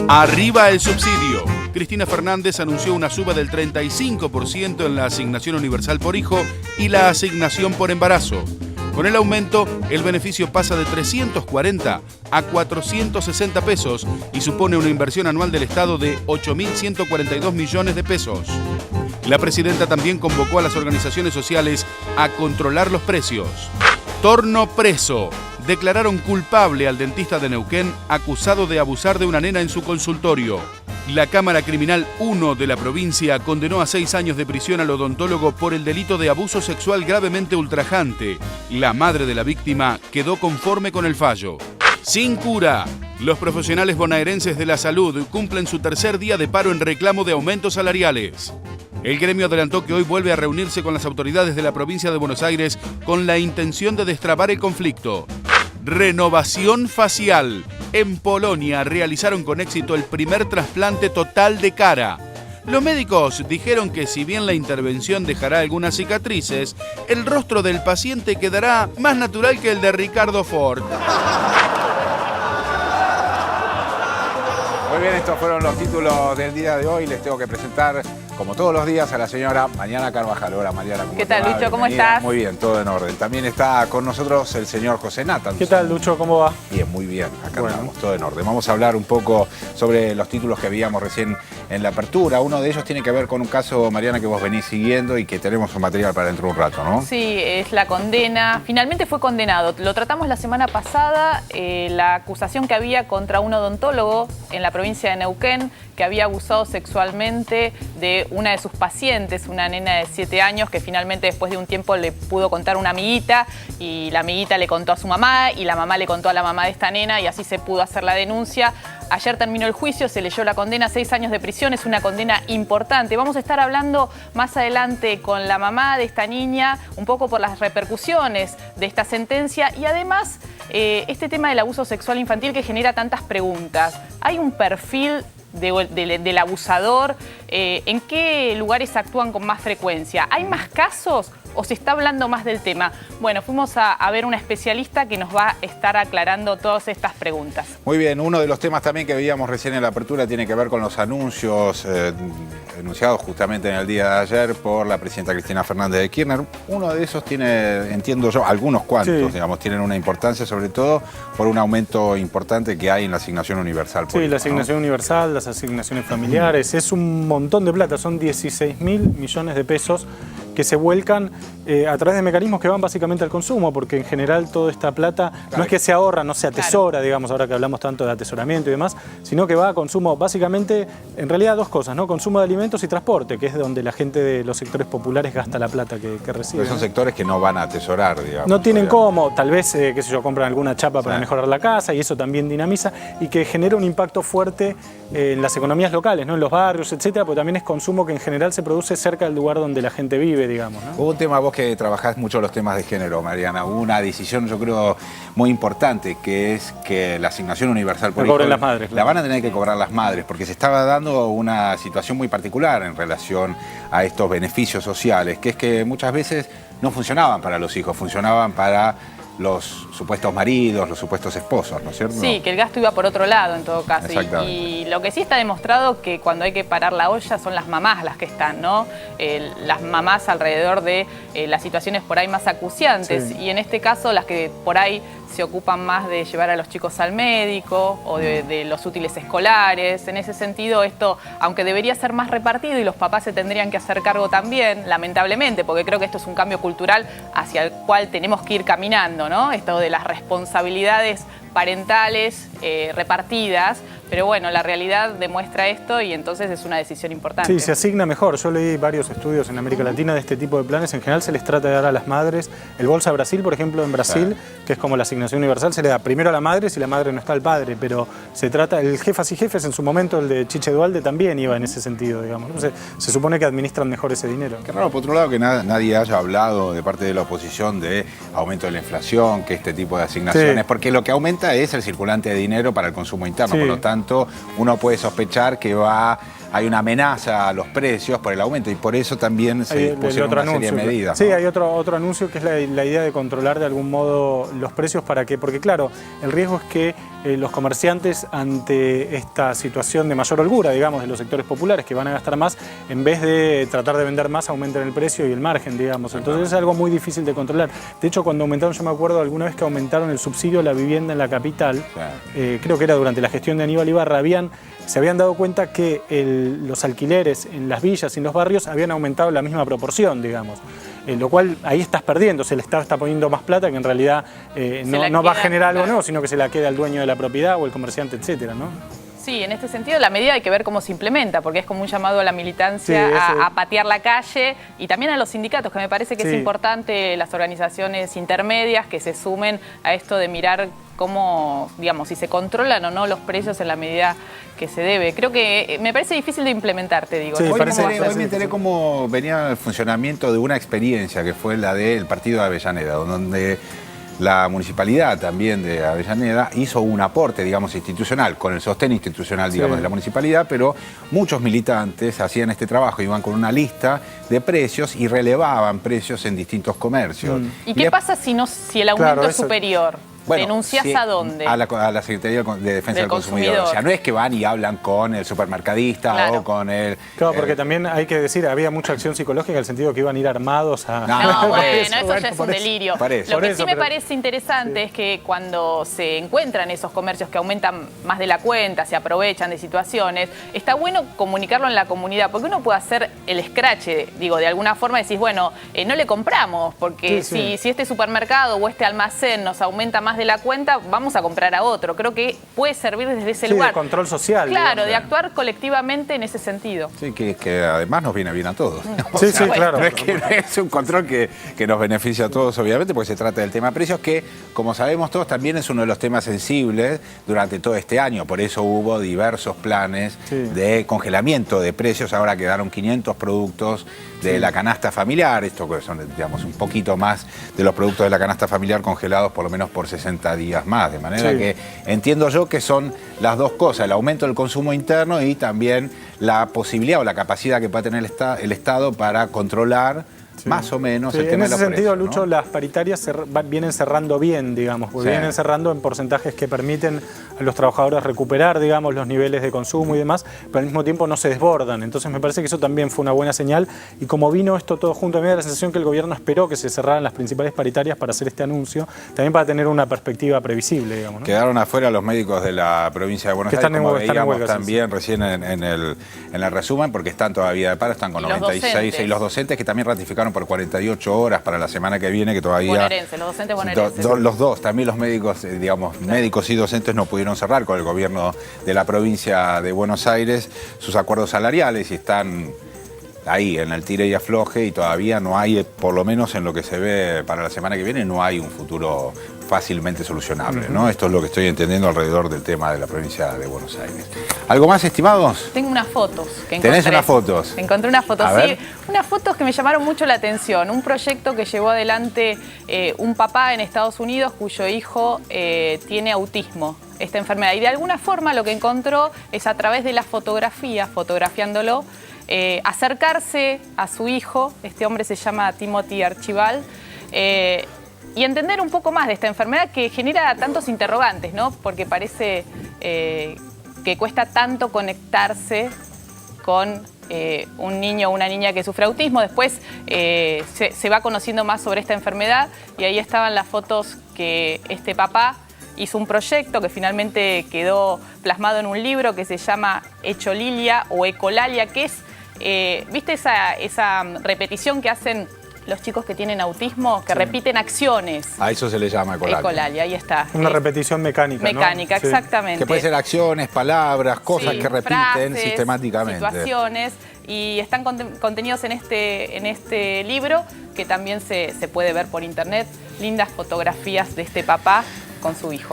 Arriba el subsidio. Cristina Fernández anunció una suba del 35% en la asignación universal por hijo y la asignación por embarazo. Con el aumento, el beneficio pasa de 340 a 460 pesos y supone una inversión anual del Estado de 8.142 millones de pesos. La presidenta también convocó a las organizaciones sociales a controlar los precios. Torno preso. Declararon culpable al dentista de Neuquén acusado de abusar de una nena en su consultorio. La Cámara Criminal 1 de la provincia condenó a 6 años de prisión al odontólogo por el delito de abuso sexual gravemente ultrajante. La madre de la víctima quedó conforme con el fallo. Sin cura. Los profesionales bonaerenses de la salud cumplen su tercer día de paro en reclamo de aumentos salariales. El gremio adelantó que hoy vuelve a reunirse con las autoridades de la provincia de Buenos Aires con la intención de destrabar el conflicto. Renovación facial. En Polonia realizaron con éxito el primer trasplante total de cara. Los médicos dijeron que si bien la intervención dejará algunas cicatrices, el rostro del paciente quedará más natural que el de Ricardo Ford. Muy bien, estos fueron los títulos del día de hoy. Les tengo que presentar, como todos los días, a la señora Mariana Carvajal. Hola, Mariana. ¿Qué tal, Lucho? ¿Cómo estás? Muy bien, todo en orden. También está con nosotros el señor José Nathan. ¿Qué tal, Lucho? ¿Cómo va? Bien, muy bien. Acá andamos, todo en orden. Vamos a hablar un poco sobre los títulos que veíamos recién en la apertura. Uno de ellos tiene que ver con un caso, Mariana, que vos venís siguiendo y que tenemos un material para dentro de un rato, ¿no? Sí, es la condena. Finalmente fue condenado. Lo tratamos la semana pasada, la acusación que había contra un odontólogo en la provincia de Neuquén, que había abusado sexualmente de una de sus pacientes, una nena de 7 años, que finalmente después de un tiempo le pudo contar una amiguita, y la amiguita le contó a su mamá, y la mamá le contó a la mamá de esta nena, y así se pudo hacer la denuncia. Ayer terminó el juicio, se leyó la condena, 6 años de prisión, es una condena importante. Vamos a estar hablando más adelante con la mamá de esta niña, un poco por las repercusiones de esta sentencia, y además este tema del abuso sexual infantil que genera tantas preguntas. ¿Hay un perfil del abusador? ¿En qué lugares actúan con más frecuencia? ¿Hay más casos o se está hablando más del tema? Bueno, fuimos a ver una especialista que nos va a estar aclarando todas estas preguntas. Muy bien, uno de los temas también que veíamos recién en la apertura tiene que ver con los anuncios enunciados justamente en el día de ayer por la presidenta Cristina Fernández de Kirchner. Uno de esos tiene, entiendo yo, algunos cuantos, sí, digamos, tienen una importancia, sobre todo por un aumento importante que hay en la asignación universal. Sí, la asignación universal, las asignaciones familiares, es un montón de plata, son 16.000 millones de pesos que se vuelcan a través de mecanismos que van básicamente al consumo, porque en general toda esta plata no es que se ahorra, no se atesora, digamos, ahora que hablamos tanto de atesoramiento y demás, sino que va a consumo, básicamente, en realidad dos cosas, ¿no? Consumo de alimentos y transporte, que es donde la gente de los sectores populares gasta la plata que recibe. Pero son sectores que no van a atesorar, digamos. No tienen cómo, tal vez, qué sé yo, compran alguna chapa para mejorar la casa y eso también dinamiza y que genera un impacto fuerte en las economías locales, ¿no? En los barrios, etcétera, porque también es consumo que en general se produce cerca del lugar donde la gente vive, digamos, ¿no? Hubo un tema, vos que trabajás mucho los temas de género, Mariana, hubo una decisión, yo creo, muy importante, que es que la asignación universal por hijo las madres, la van a tener que cobrar las madres, porque se estaba dando una situación muy particular en relación a estos beneficios sociales, que es que muchas veces no funcionaban para los hijos, funcionaban para los supuestos maridos, los supuestos esposos, ¿no es cierto? Sí, que el gasto iba por otro lado en todo caso. Y lo que sí está demostrado que cuando hay que parar la olla son las mamás las que están, ¿no? Las mamás alrededor de las situaciones por ahí más acuciantes. Sí. Y en este caso las que por ahí se ocupan más de llevar a los chicos al médico o de los útiles escolares. En ese sentido, esto, aunque debería ser más repartido y los papás se tendrían que hacer cargo también, lamentablemente, porque creo que esto es un cambio cultural hacia el cual tenemos que ir caminando, ¿no? Esto de las responsabilidades parentales repartidas, pero bueno, la realidad demuestra esto y entonces es una decisión importante. Sí, se asigna mejor. Yo leí varios estudios en América Latina de este tipo de planes. En general se les trata de dar a las madres. El Bolsa Brasil, por ejemplo, en Brasil, que es como la asignación universal, se le da primero a la madre si la madre no está al padre, pero se trata, el Jefas y Jefes en su momento, el de Chiche Dualde, también iba en ese sentido, digamos. Se supone que administran mejor ese dinero. Qué raro, por otro lado, que nadie haya hablado de parte de la oposición de aumento de la inflación, que este tipo de asignaciones, porque lo que aumenta es el circulante de dinero para el consumo interno, por lo tanto, uno puede sospechar que va hay una amenaza a los precios por el aumento y por eso también se pusieron una serie de medidas. Sí, ¿no? hay otro anuncio que es la idea de controlar de algún modo los precios para que, porque claro, el riesgo es que los comerciantes ante esta situación de mayor holgura, digamos, de los sectores populares que van a gastar más, en vez de tratar de vender más, aumenten el precio y el margen, digamos. Entonces es algo muy difícil de controlar. De hecho, cuando aumentaron, yo me acuerdo alguna vez que aumentaron el subsidio a la vivienda en la capital, creo que era durante la gestión de Aníbal Ibarra, se habían dado cuenta que los alquileres en las villas y en los barrios habían aumentado en la misma proporción, digamos. Lo cual ahí estás perdiendo, el Estado está poniendo más plata que en realidad no va a generar algo nuevo, sino que se la queda al dueño de la propiedad o el comerciante, etcétera, ¿no? Sí, en este sentido la medida hay que ver cómo se implementa, porque es como un llamado a la militancia a patear la calle y también a los sindicatos, que me parece que es importante las organizaciones intermedias que se sumen a esto de mirar cómo, digamos, si se controlan o no los precios en la medida que se debe. Creo que me parece difícil de implementar, te digo. Sí, ¿no? Hoy me enteré cómo venía el funcionamiento de una experiencia que fue la del partido de Avellaneda, donde la municipalidad también de Avellaneda hizo un aporte, digamos, institucional, con el sostén institucional, digamos, de la municipalidad, pero muchos militantes hacían este trabajo, iban con una lista de precios y relevaban precios en distintos comercios. ¿Y qué pasa si el aumento es superior? Bueno, ¿denunciás a dónde? A la Secretaría de Defensa del Consumidor. O sea, no es que van y hablan con el supermercadista o con el... Claro, porque también hay que decir, había mucha acción psicológica en el sentido que iban a ir armados a... No, bueno, eso ya es un delirio. Lo que sí me parece interesante es que cuando se encuentran esos comercios que aumentan más de la cuenta, se aprovechan de situaciones, está bueno comunicarlo en la comunidad, porque uno puede hacer el escrache, digo, de alguna forma decís, bueno, no le compramos, porque si este supermercado o este almacén nos aumenta más de la cuenta, vamos a comprar a otro. Creo que puede servir desde ese lugar. De control social. Claro, de actuar colectivamente en ese sentido. Sí, que además nos viene bien a todos. Sí, claro. No es un control que nos beneficia a todos, obviamente, porque se trata del tema precios, que, como sabemos todos, también es uno de los temas sensibles durante todo este año. Por eso hubo diversos planes de congelamiento de precios. Ahora quedaron 500 productos de la canasta familiar. Esto que son, digamos, un poquito más de los productos de la canasta familiar congelados por lo menos por 60 días más. De manera que entiendo yo que son las dos cosas, el aumento del consumo interno y también la posibilidad o la capacidad que pueda tener el Estado para controlar más o menos el tema de los precios. En ese sentido, Lucho, las paritarias vienen cerrando bien, digamos, porque vienen cerrando en porcentajes que permiten a los trabajadores recuperar, digamos, los niveles de consumo y demás, pero al mismo tiempo no se desbordan. Entonces me parece que eso también fue una buena señal y como vino esto todo junto, a mí me da la sensación que el gobierno esperó que se cerraran las principales paritarias para hacer este anuncio, también para tener una perspectiva previsible, digamos, ¿no? Quedaron afuera los médicos de la provincia de Buenos Aires, como veíamos también recién en el resumen, porque están todavía de paro, están con 96, y los docentes que también ratificaron por 48 horas para la semana que viene, que todavía... Bonaerense, los docentes bonaerenses. Los dos, también los médicos, digamos, médicos y docentes no pudieron cerrar con el gobierno de la provincia de Buenos Aires sus acuerdos salariales y están ahí en el tire y afloje y todavía no hay, por lo menos en lo que se ve para la semana que viene, no hay un futuro fácilmente solucionable, ¿no? Esto es lo que estoy entendiendo alrededor del tema de la provincia de Buenos Aires. ¿Algo más, estimados? Tengo unas fotos que encontré. ¿Tenés unas fotos? Encontré unas fotos, sí. Unas fotos que me llamaron mucho la atención. Un proyecto que llevó adelante un papá en Estados Unidos cuyo hijo tiene autismo, esta enfermedad. Y de alguna forma lo que encontró es a través de la fotografía, fotografiándolo, acercarse a su hijo, este hombre se llama Timothy Archibald, y entender un poco más de esta enfermedad que genera tantos interrogantes, ¿no? Porque parece que cuesta tanto conectarse con un niño o una niña que sufre autismo. Después se va conociendo más sobre esta enfermedad y ahí estaban las fotos que este papá hizo un proyecto que finalmente quedó plasmado en un libro que se llama Echolilia o Ecolalia, que es, ¿viste esa repetición que hacen los chicos que tienen autismo, que repiten acciones? A eso se le llama ecolalia. Ecolalia, ahí está. Una repetición mecánica, ¿no? Mecánica, exactamente. Que puede ser acciones, palabras, cosas que repiten frases, sistemáticamente. Situaciones, y están contenidos en este libro, que también se puede ver por internet. Lindas fotografías de este papá con su hijo.